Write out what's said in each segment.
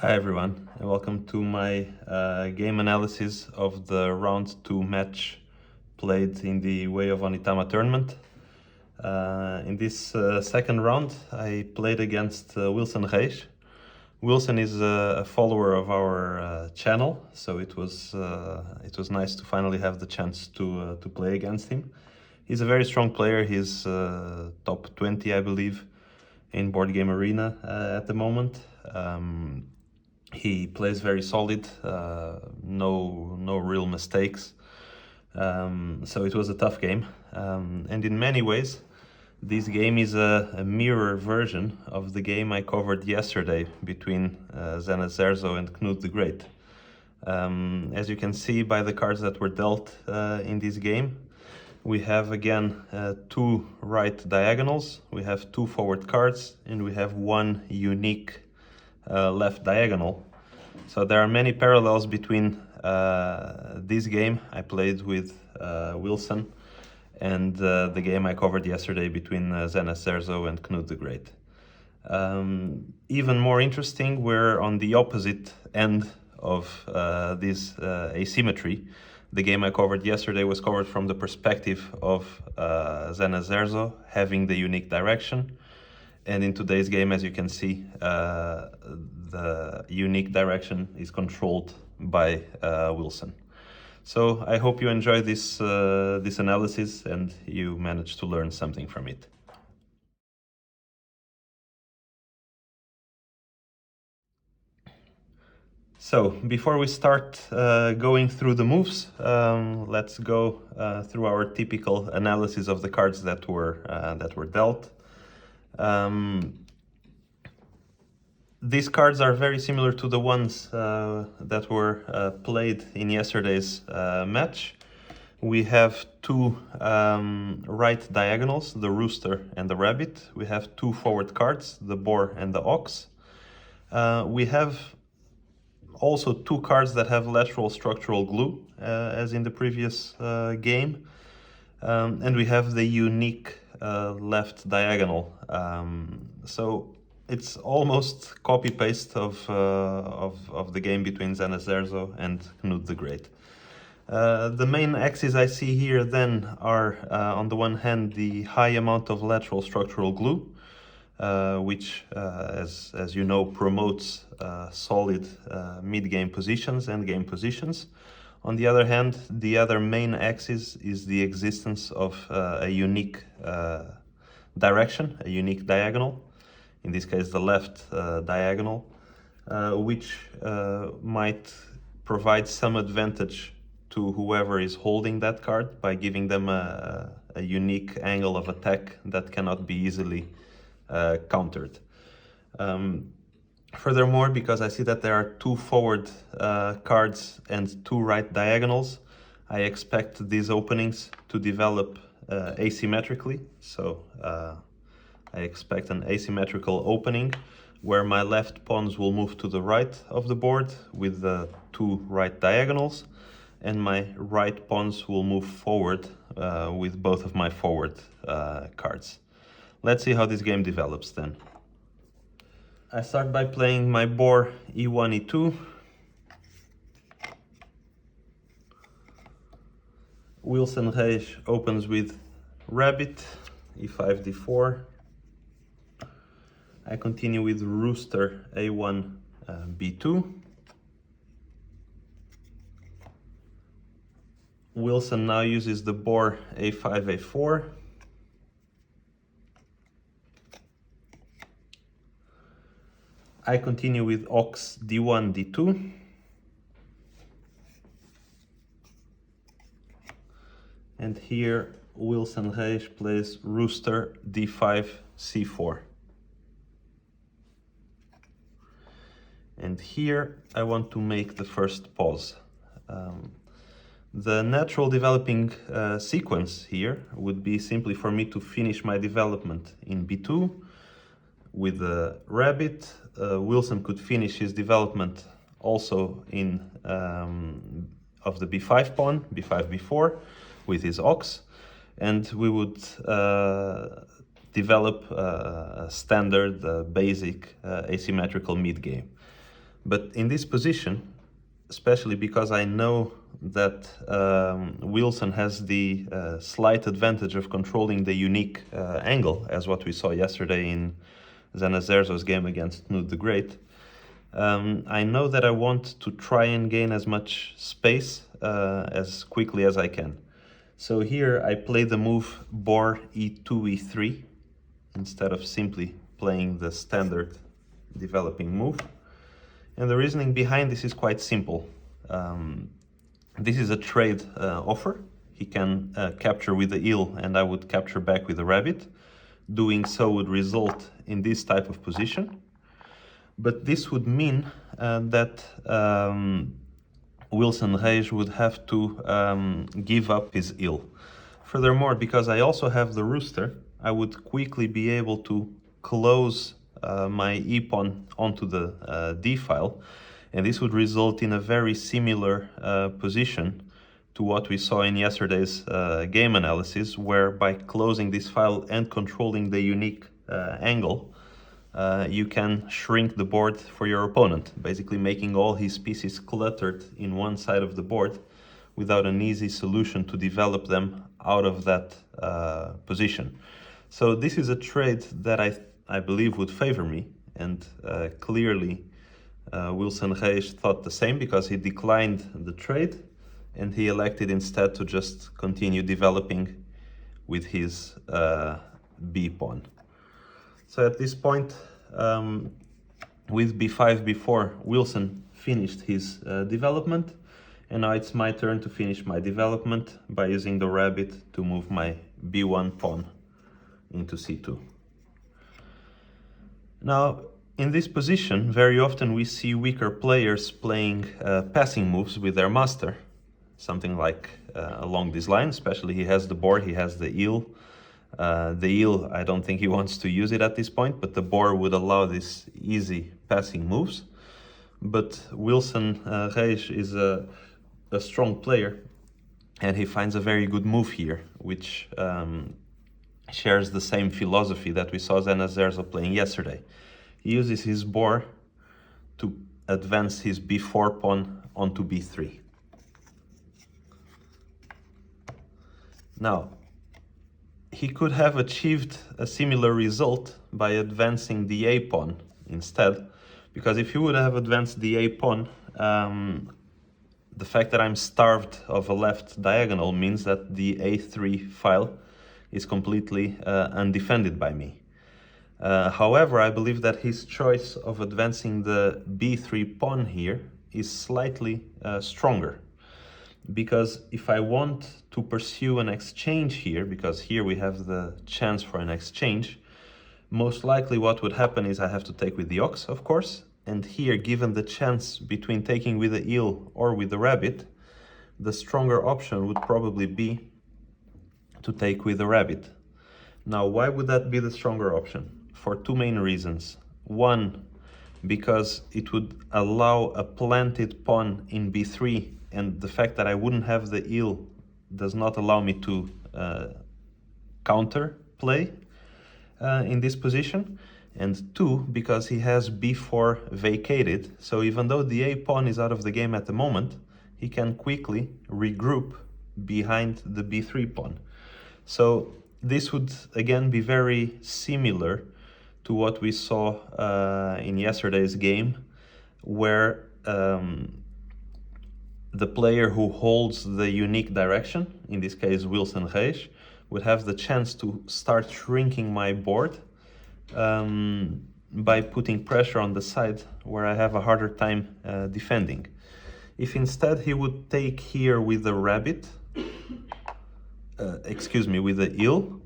Hi everyone, and welcome to my game analysis of the round 2 match played in the Way of Onitama tournament. In this second round, I played against Wilsonreis. Wilson is a follower of our channel, so it was nice to finally have the chance to play against him. He's a very strong player. He's top 20, I believe, in Boardgame Arena at the moment. He plays very solid, no real mistakes. So it was a tough game, and in many ways, this game is a mirror version of the game I covered yesterday between Zenas Zerzo and Knut the Great. As you can see by the cards that were dealt in this game, we have again two right diagonals, we have two forward cards, and we have one unique left diagonal. So there are many parallels between this game I played with Wilson and the game I covered yesterday between Zenas Zerzo and Knut the Great. Even more interesting, we're on the opposite end of this asymmetry. The game I covered yesterday was covered from the perspective of Zenas Zerzo having the unique direction. And in today's game, as you can see, the unique direction is controlled by Wilson. So I hope you enjoy this analysis and you managed to learn something from it. So before we start going through the moves, let's go through our typical analysis of the cards that were dealt. These cards are very similar to the ones that were played in yesterday's match. We have two right diagonals, the rooster and the rabbit. We have two forward cards, the boar and the ox. We have also two cards that have lateral structural glue, as in the previous game. And we have the unique left diagonal. So it's almost copy-paste of the game between Zenas Zerzo and Knut the Great. The main axes I see here then are, on the one hand, the high amount of lateral structural glue, which, as you know, promotes solid mid-game positions and game positions. On the other hand, the other main axis is the existence of a unique direction, a unique diagonal, in this case the left diagonal, which might provide some advantage to whoever is holding that card by giving them a unique angle of attack that cannot be easily countered. Furthermore, because I see that there are two forward cards and two right diagonals, I expect these openings to develop asymmetrically. So I expect an asymmetrical opening where my left pawns will move to the right of the board with the two right diagonals, and my right pawns will move forward with both of my forward cards. Let's see how this game develops then. I start by playing my boar e1, e2. Wilsonreis opens with rabbit, e5, d4. I continue with rooster, a1, b2. Wilson now uses the boar, a5, a4. I continue with ox, d1, d2. And here Wilsonreis plays rooster, d5, c4. And here I want to make the first pause. The natural developing sequence here would be simply for me to finish my development in b2 with the rabbit. Wilson could finish his development also in of the b5 pawn, b5, b4, with his ox, and we would develop a standard, basic asymmetrical mid game. But in this position, especially because I know that Wilson has the slight advantage of controlling the unique angle, as what we saw yesterday in Zanazerzo's game against Knud the Great, I know that I want to try and gain as much space as quickly as I can. So here I play the move Boar e2, e3, instead of simply playing the standard developing move. And the reasoning behind this is quite simple. This is a trade offer. He can capture with the eel and I would capture back with the rabbit. Doing so would result in this type of position. But this would mean that Wilsonreis would have to give up his eel. Furthermore, because I also have the rooster, I would quickly be able to close my e-pawn onto the d-file, and this would result in a very similar position to what we saw in yesterday's game analysis, where by closing this file and controlling the unique angle, you can shrink the board for your opponent, basically making all his pieces cluttered in one side of the board without an easy solution to develop them out of that position. So this is a trade that I believe would favor me, and clearly Wilsonreis thought the same, because he declined the trade and he elected instead to just continue developing with his b-pawn. So at this point, with b5, b4, Wilson finished his development, and now it's my turn to finish my development by using the rabbit to move my b1 pawn into c2. Now, in this position, very often we see weaker players playing passing moves with their master, something like along this line. Especially he has the boar, he has the eel. The eel, I don't think he wants to use it at this point, but the boar would allow these easy passing moves. But Wilsonreis is a strong player, and he finds a very good move here, which shares the same philosophy that we saw Zanazerzo playing yesterday. He uses his boar to advance his b4 pawn onto b3. Now, he could have achieved a similar result by advancing the a pawn instead, because if he would have advanced the a pawn, the fact that I'm starved of a left diagonal means that the a3 file is completely undefended by me. However, I believe that his choice of advancing the b3 pawn here is slightly stronger. Because if I want to pursue an exchange here, because here we have the chance for an exchange, most likely what would happen is I have to take with the ox, of course, and here, given the chance between taking with the eel or with the rabbit, the stronger option would probably be to take with the rabbit. Now, why would that be the stronger option? For two main reasons. One, because it would allow a planted pawn in b3, and the fact that I wouldn't have the eel does not allow me to counter play in this position. And two, because he has b4 vacated, so even though the a pawn is out of the game at the moment, he can quickly regroup behind the b3 pawn. So this would again be very similar to what we saw in yesterday's game, where the player who holds the unique direction, in this case Wilsonreis, would have the chance to start shrinking my board by putting pressure on the side where I have a harder time defending. If instead he would take here with the rabbit, with the eel,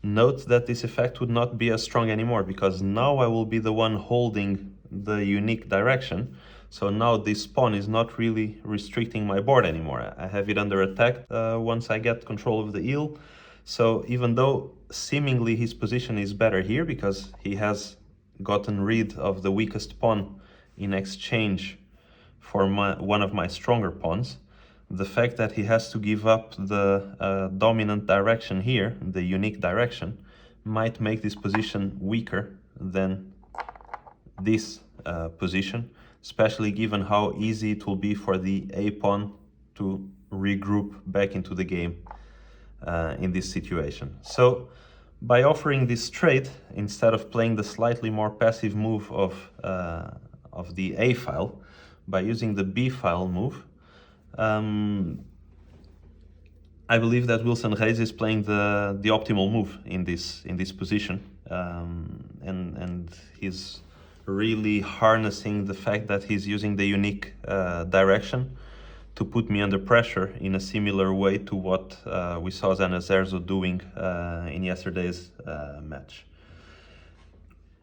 note that this effect would not be as strong anymore, because now I will be the one holding the unique direction. So now this pawn is not really restricting my board anymore. I have it under attack once I get control of the eel. So even though seemingly his position is better here, because he has gotten rid of the weakest pawn in exchange for one of my stronger pawns, the fact that he has to give up the dominant direction here, the unique direction, might make this position weaker than this position. especially given how easy it will be for the a-pawn to regroup back into the game in this situation. So by offering this trade, instead of playing the slightly more passive move of the a file, by using the b file move, I believe that Wilsonreis is playing the optimal move in this position, and he's really harnessing the fact that he's using the unique direction to put me under pressure in a similar way to what we saw Zanazerzo doing in yesterday's match.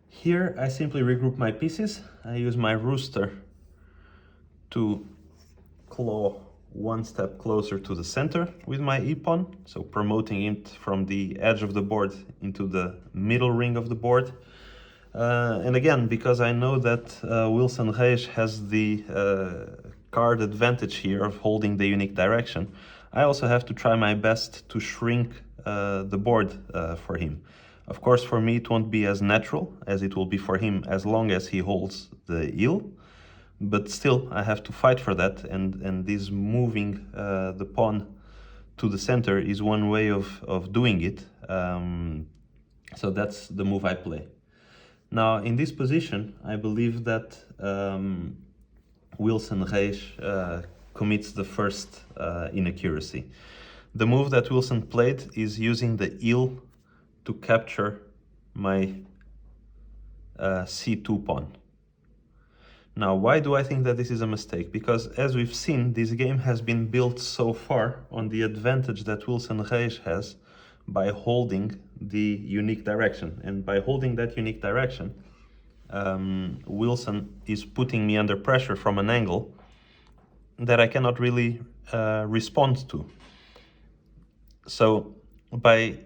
Here I simply regroup my pieces. I use my rooster to claw one step closer to the center with my e-pawn, so promoting it from the edge of the board into the middle ring of the board. And again, because I know that Wilsonreis has the card advantage here of holding the unique direction, I also have to try my best to shrink the board for him. Of course, for me it won't be as natural as it will be for him as long as he holds the eel, but still I have to fight for that, and this moving the pawn to the center is one way of doing it. So that's the move I play. Now in this position, I believe that Wilsonreis commits the first inaccuracy. The move that Wilson played is using the eel to capture my c2 pawn. Now, why do I think that this is a mistake? Because as we've seen, this game has been built so far on the advantage that Wilsonreis has by holding the unique direction. And by holding that unique direction, Wilson is putting me under pressure from an angle that I cannot really respond to. So by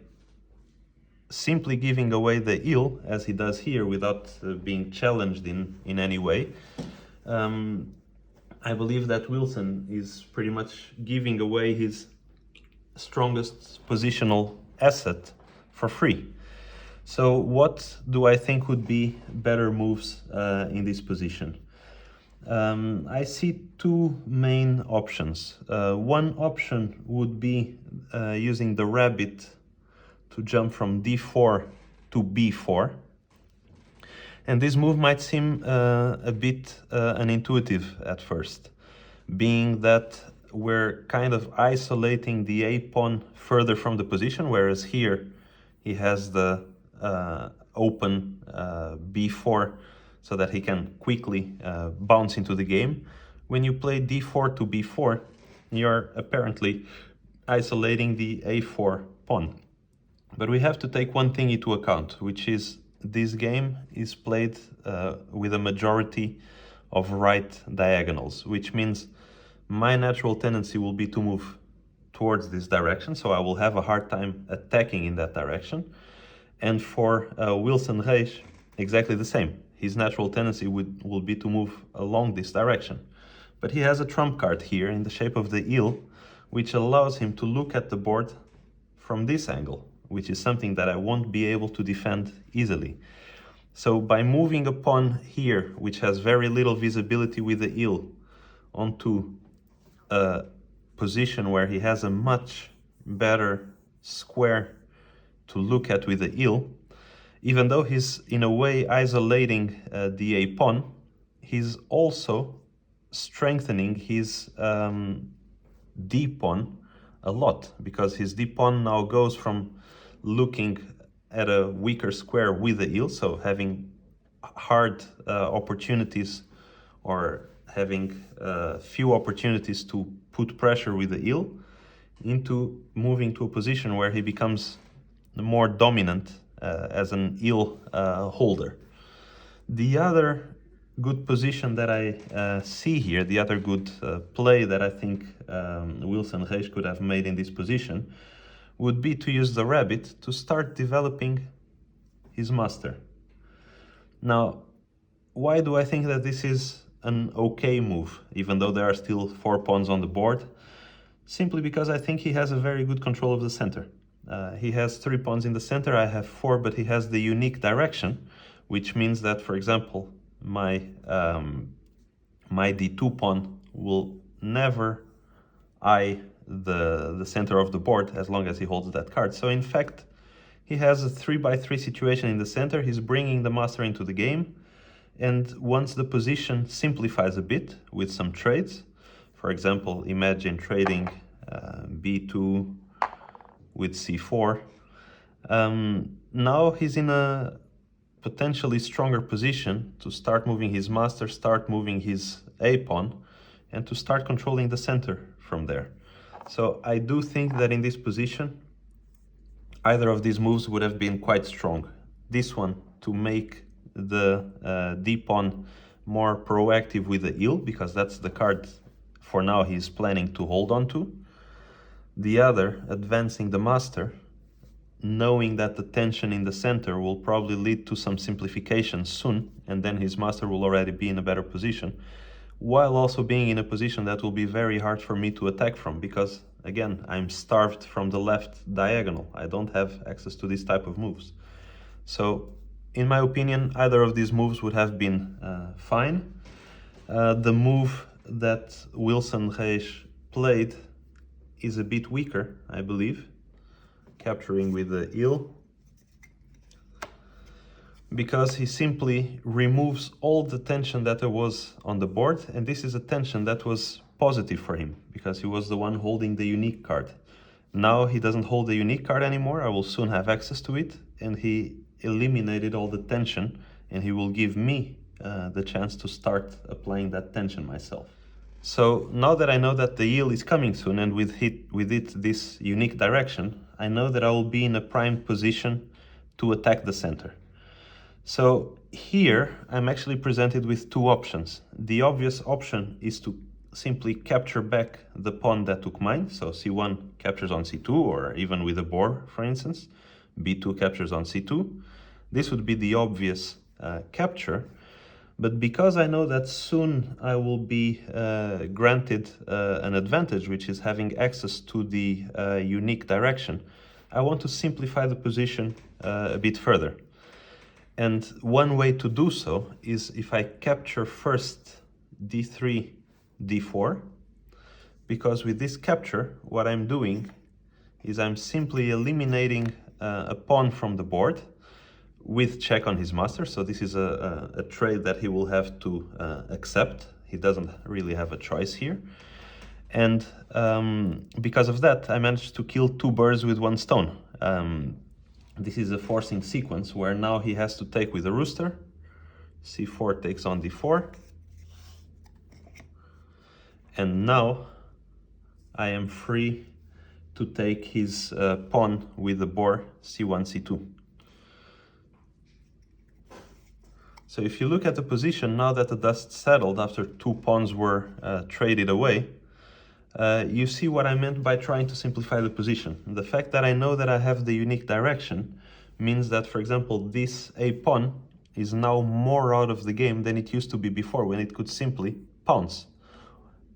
simply giving away the eel, as he does here, without being challenged in any way, I believe that Wilson is pretty much giving away his strongest positional asset for free. So what do I think would be better moves in this position? I see two main options. One option would be using the rabbit to jump from d4 to b4. And this move might seem a bit unintuitive at first, being that we're kind of isolating the a-pawn further from the position, whereas here he has the open b4 so that he can quickly bounce into the game. When you play d4 to b4, you're apparently isolating the a4 pawn. But we have to take one thing into account, which is this game is played with a majority of right diagonals, which means my natural tendency will be to move towards this direction, so I will have a hard time attacking in that direction. And for Wilsonreis, exactly the same. His natural tendency will be to move along this direction. But he has a trump card here in the shape of the eel, which allows him to look at the board from this angle, which is something that I won't be able to defend easily. So by moving a pawn here, which has very little visibility with the eel, onto a position where he has a much better square to look at with the eel, even though he's in a way isolating the a-pawn, he's also strengthening his d-pawn a lot, because his d-pawn now goes from looking at a weaker square with the eel, so having hard opportunities or having few opportunities to put pressure with the eel, into moving to a position where he becomes more dominant as an eel holder. The other good position that I see here, the other good play that I think Wilsonreis could have made in this position, would be to use the rabbit to start developing his master. Now, why do I think that this is an okay move, even though there are still 4 pawns on the board? Simply because I think he has a very good control of the center. He has 3 pawns in the center, I have 4, but he has the unique direction, which means that, for example, my my d2 pawn will never eye the center of the board as long as he holds that card. So in fact, he has a 3-by-3 situation in the center. He's bringing the master into the game. And once the position simplifies a bit with some trades, for example, imagine trading b2 with c4, now he's in a potentially stronger position to start moving his master, start moving his a pawn, and to start controlling the center from there. So I do think that in this position, either of these moves would have been quite strong. This one to make the d pawn more proactive with the eel, because that's the card for now he's planning to hold on to. The other, advancing the master, knowing that the tension in the center will probably lead to some simplification soon, and then his master will already be in a better position, while also being in a position that will be very hard for me to attack from, because again, I'm starved from the left diagonal. I don't have access to this type of moves. So in my opinion, either of these moves would have been fine. The move that Wilsonreis played is a bit weaker, I believe, capturing with the eel, because he simply removes all the tension that there was on the board, and this is a tension that was positive for him, because he was the one holding the unique card. Now he doesn't hold the unique card anymore, I will soon have access to it, and he eliminated all the tension, and he will give me the chance to start applying that tension myself. So now that I know that the eel is coming soon, and with it this unique direction, I know that I will be in a prime position to attack the center. So here I'm actually presented with two options. The obvious option is to simply capture back the pawn that took mine. So c1 captures on c2, or even with a boar, for instance, b2 captures on c2. This would be the obvious capture. But because I know that soon I will be granted an advantage, which is having access to the unique direction, I want to simplify the position a bit further. And one way to do so is if I capture first d3, d4, because with this capture, what I'm doing is I'm simply eliminating a pawn from the board with check on his master. So this is a trade that he will have to accept. He doesn't really have a choice here. And because of that, I managed to kill two birds with one stone. This is a forcing sequence where now he has to take with a rooster. c4 takes on d4. And now I am free to take his pawn with the boar c1, c2. So if you look at the position, now that the dust settled after two pawns were traded away, you see what I meant by trying to simplify the position. The fact that I know that I have the unique direction means that, for example, this a pawn is now more out of the game than it used to be before, when it could simply pounce.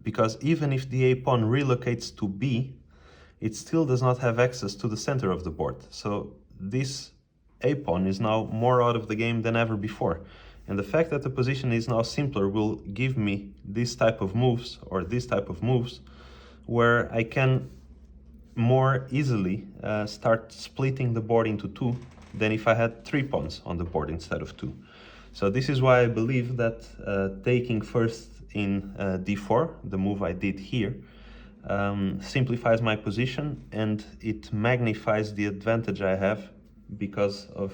Because even if the a pawn relocates to b, it still does not have access to the center of the board. So this a pawn is now more out of the game than ever before. And the fact that the position is now simpler will give me this type of moves, or this type of moves, where I can more easily start splitting the board into two than if I had three pawns on the board instead of two. So this is why I believe that taking first in d4, the move I did here, simplifies my position, and it magnifies the advantage I have because of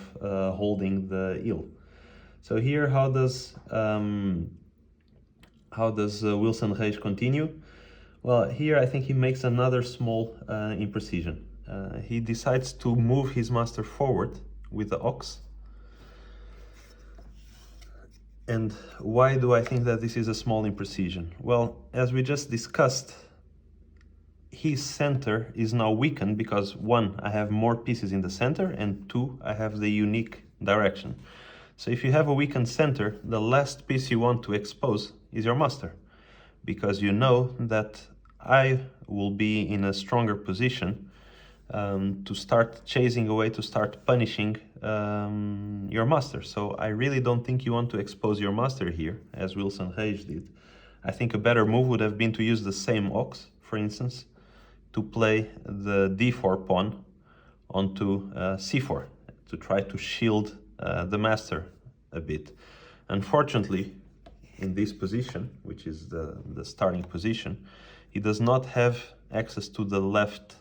holding the eel. So here, how does Wilsonreis continue? Well, here I think he makes another small imprecision. He decides to move his master forward with the ox. And why do I think that this is a small imprecision? Well, as we just discussed, his center is now weakened because, one, I have more pieces in the center, and two, I have the unique direction. So if you have a weakened center, the last piece you want to expose is your master, because you know that I will be in a stronger position to start chasing away, to start punishing your master. So I really don't think you want to expose your master here, as Wilsonreis did. I think a better move would have been to use the same ox, for instance, to play the d4 pawn onto c4, to try to shield the master a bit. Unfortunately, in this position, which is the starting position, he does not have access to the left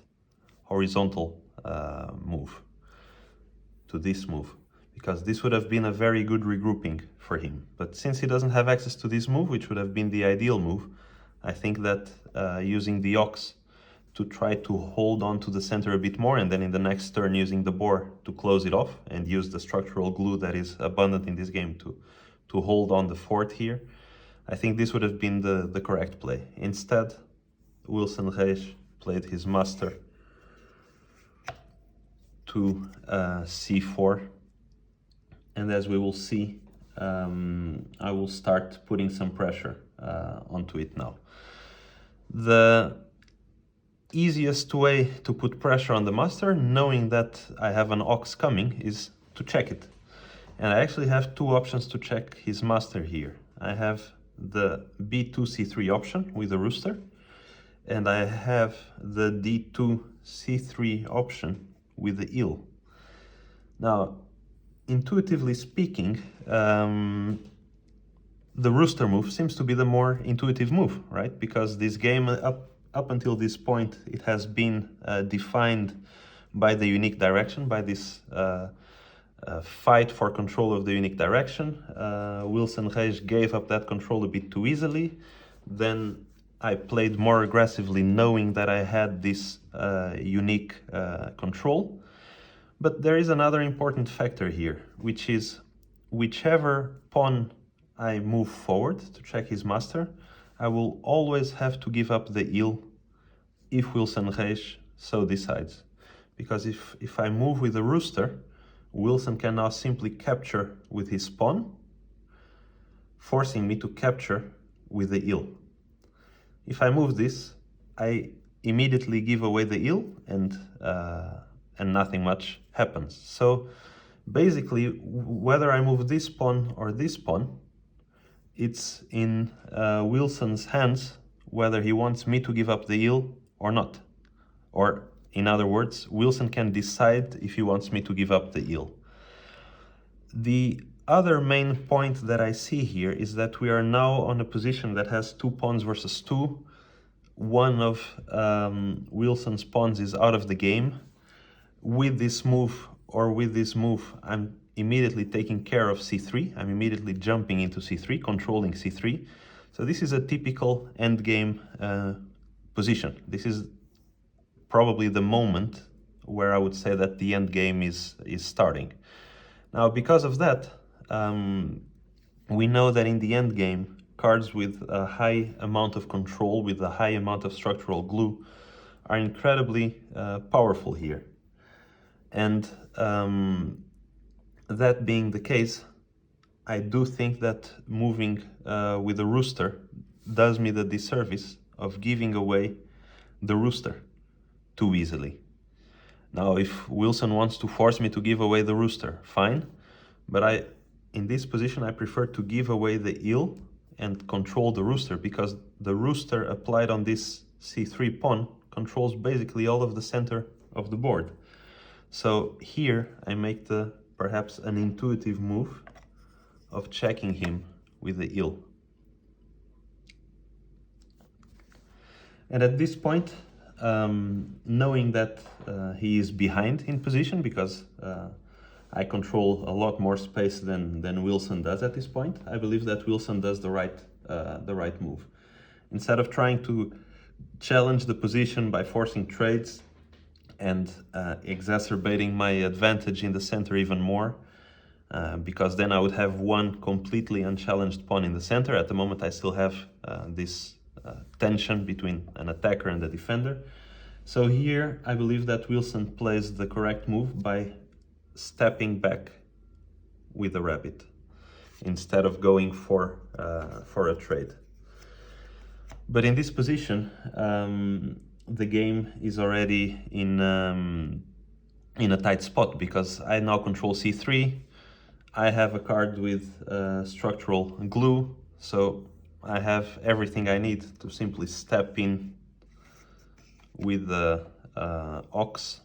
horizontal move, to this move, because this would have been a very good regrouping for him. But since he doesn't have access to this move, which would have been the ideal move, I think that using the ox to try to hold on to the center a bit more, and then in the next turn using the boar to close it off and use the structural glue that is abundant in this game to hold on the fort here, I think this would have been the correct play. Instead, Wilsonreis played his master to c4, and as we will see, I will start putting some pressure onto it now. The easiest way to put pressure on the master, knowing that I have an ox coming, is to check it. And I actually have two options to check his master here. I have the b2 c3 option with the rooster, and I have the d2 c3 option with the eel. Now, intuitively speaking, the rooster move seems to be the more intuitive move, right? Because this game, up until this point, it has been defined by the unique direction, by this fight for control of the unique direction. Wilsonreis gave up that control a bit too easily. Then I played more aggressively, knowing that I had this unique control. But there is another important factor here, which is whichever pawn I move forward to check his master, I will always have to give up the eel if Wilsonreis so decides. Because if I move with the rooster, Wilson can now simply capture with his pawn, forcing me to capture with the eel. If I move this, I immediately give away the eel, and nothing much happens. So basically, whether I move this pawn or this pawn, it's in Wilson's hands whether he wants me to give up the eel or not. Or, in other words, Wilson can decide if he wants me to give up the eel. The other main point that I see here is that we are now on a position that has 2 pawns versus 2. One of Wilson's pawns is out of the game. With this move, I'm immediately taking care of c3. I'm immediately jumping into c3, controlling c3. So this is a typical endgame position. This is probably the moment where I would say that the endgame is starting. Now, because of that, we know that in the endgame, cards with a high amount of control, with a high amount of structural glue, are incredibly powerful here. And that being the case, I do think that moving with a rooster does me the disservice of giving away the rooster too easily. Now, if Wilson wants to force me to give away the rooster, fine. But in this position, I prefer to give away the eel and control the rooster, because the rooster applied on this c3 pawn controls basically all of the center of the board. So here I make perhaps an intuitive move of checking him with the eel. And at this point, knowing that he is behind in position, because I control a lot more space than Wilson does at this point, I believe that Wilson does the right move. Instead of trying to challenge the position by forcing trades and exacerbating my advantage in the center even more, because then I would have one completely unchallenged pawn in the center. At the moment, I still have this tension between an attacker and a defender. So here, I believe that Wilson plays the correct move by stepping back with the rabbit instead of going for a trade. But in this position, the game is already in a tight spot, because I now control c3. I have a card with structural glue, so I have everything I need to simply step in with the ox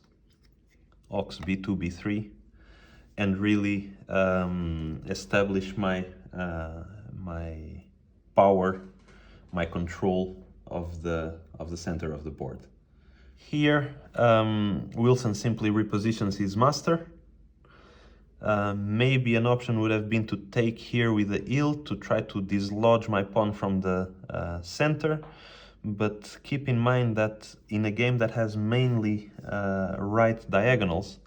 b2, b3, and really establish my power, my control of the center of the board. Here, Wilson simply repositions his master. Maybe an option would have been to take here with the eel to try to dislodge my pawn from the center, but keep in mind that in a game that has mainly right diagonals,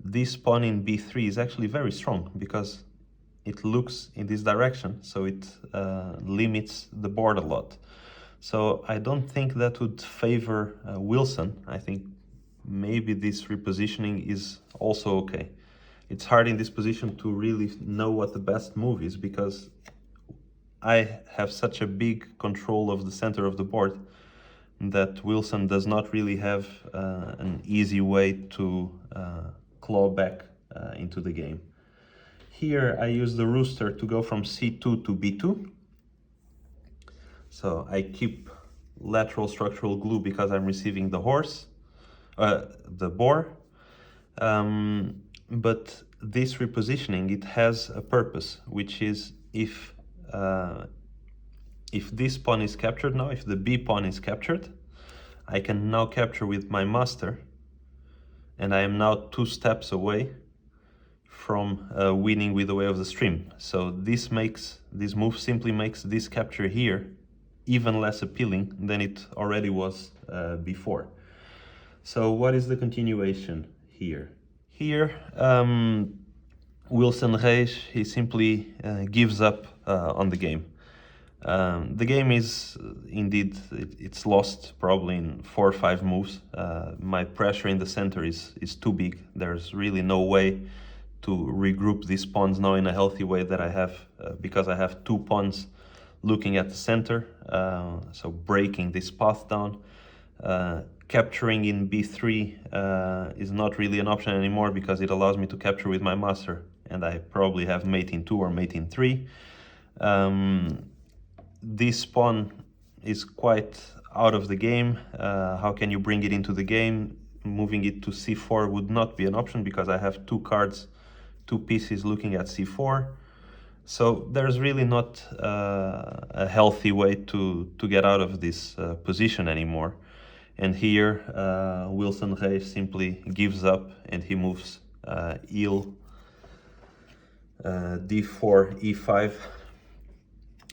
this pawn in b3 is actually very strong because it looks in this direction, so it limits the board a lot. So I don't think that would favor Wilson. I think maybe this repositioning is also okay. It's hard in this position to really know what the best move is because I have such a big control of the center of the board that Wilson does not really have an easy way to claw back into the game. Here I use the rooster to go from c2 to b2. So I keep lateral structural glue because I'm receiving the boar. But this repositioning, it has a purpose, which is if this pawn is captured now, if the b pawn is captured, I can now capture with my master, and I am now 2 steps away from winning with the way of the stream. So this move simply makes this capture here even less appealing than it already was before. So what is the continuation here? Here, Wilsonreis, he simply gives up on the game. The game is indeed, it's lost probably in 4 or 5 moves. My pressure in the center is too big. There's really no way to regroup these pawns now in a healthy way that I have, because I have 2 pawns looking at the center, so breaking this path down. Capturing in b3 is not really an option anymore because it allows me to capture with my master, and I probably have mate in 2 or mate in 3. This pawn is quite out of the game. How can you bring it into the game? Moving it to c4 would not be an option because I have 2 cards, 2 pieces looking at c4. So there's really not a healthy way to get out of this position anymore. And here Wilsonreis simply gives up and he moves eel d4, e5.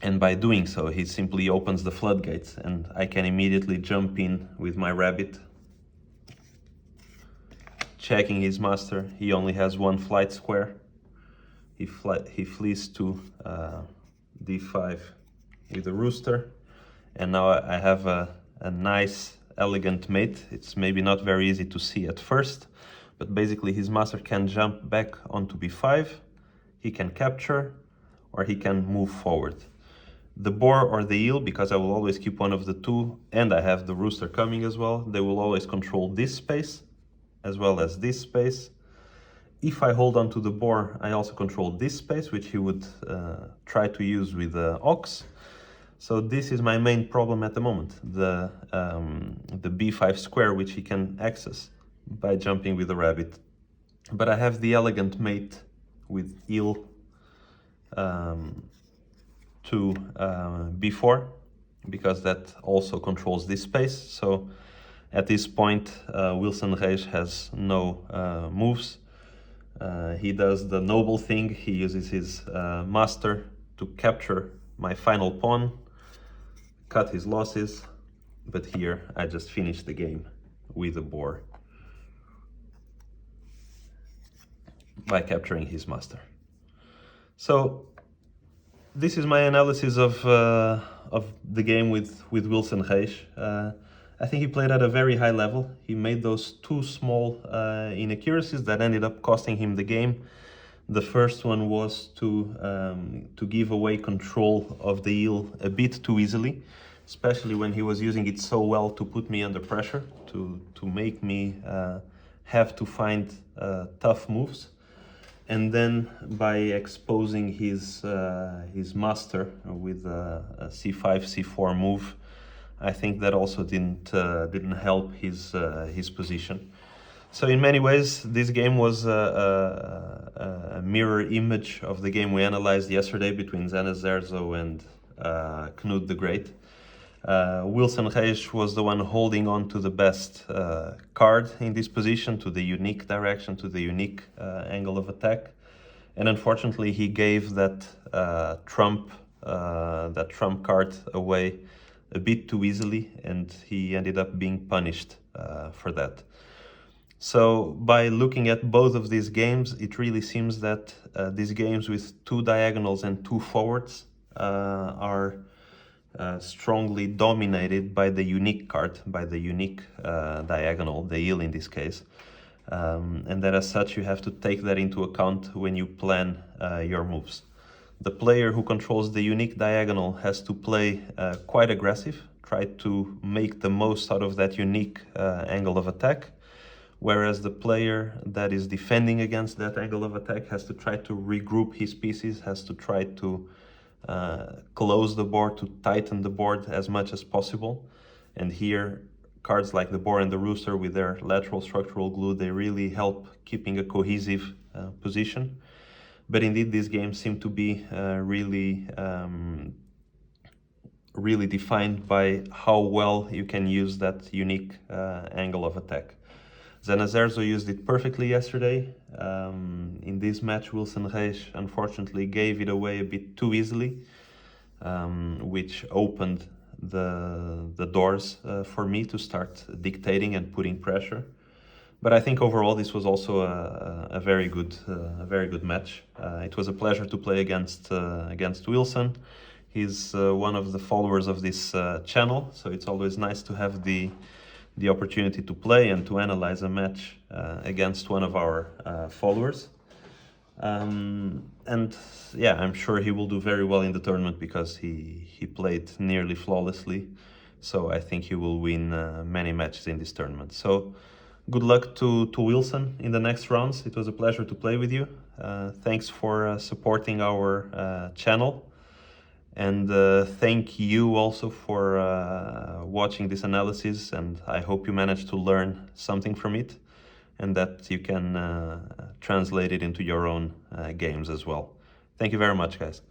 And by doing so, he simply opens the floodgates, and I can immediately jump in with my rabbit, checking his master. He only has 1 flight square. He flees to d5 with a rooster, and now I have a nice, elegant mate. It's maybe not very easy to see at first, but basically his master can jump back onto b5, he can capture, or he can move forward. The boar or the eel, because I will always keep one of the 2, and I have the rooster coming as well, they will always control this space as well as this space. If I hold on to the boar, I also control this space, which he would try to use with the ox. So this is my main problem at the moment, the b5 square, which he can access by jumping with the rabbit. But I have the elegant mate with eel to b4, because that also controls this space. So at this point, Wilsonreis has no moves. He does the noble thing. He uses his master to capture my final pawn, cut his losses, but here I just finished the game with a boar by capturing his master. So this is my analysis of the game with Wilsonreis. I think he played at a very high level. He made those 2 small inaccuracies that ended up costing him the game. The first one was to give away control of the eel a bit too easily, especially when he was using it so well to put me under pressure, to make me have to find tough moves. And then by exposing his master with a c5, c4 move, I think that also didn't help his position. So in many ways, this game was a mirror image of the game we analyzed yesterday between Zana Zerzo and Knut the Great. Wilsonreis was the one holding on to the best card in this position, to the unique direction, to the unique angle of attack. And unfortunately, he gave that trump card away a bit too easily, and he ended up being punished for that. So by looking at both of these games, it really seems that these games with two diagonals and two forwards are strongly dominated by the unique card, by the unique diagonal, the eel in this case. And that as such, you have to take that into account when you plan your moves. The player who controls the unique diagonal has to play quite aggressive, try to make the most out of that unique angle of attack, whereas the player that is defending against that angle of attack has to try to regroup his pieces, has to try to close the board, to tighten the board as much as possible. And here, cards like the boar and the rooster with their lateral structural glue, they really help keeping a cohesive position. But indeed, these games seem to be really defined by how well you can use that unique angle of attack. Zana Zerzo used it perfectly yesterday. In this match, Wilsonreis unfortunately gave it away a bit too easily, which opened the doors for me to start dictating and putting pressure. But I think overall this was also a very good match. It was a pleasure to play against Wilson. He's one of the followers of this channel, so it's always nice to have the opportunity to play and to analyze a match against one of our followers. And yeah, I'm sure he will do very well in the tournament because he played nearly flawlessly. So I think he will win many matches in this tournament. So good luck to Wilson in the next rounds. It was a pleasure to play with you. Thanks for supporting our channel. And thank you also for watching this analysis, and I hope you managed to learn something from it and that you can translate it into your own games as well. Thank you very much, guys.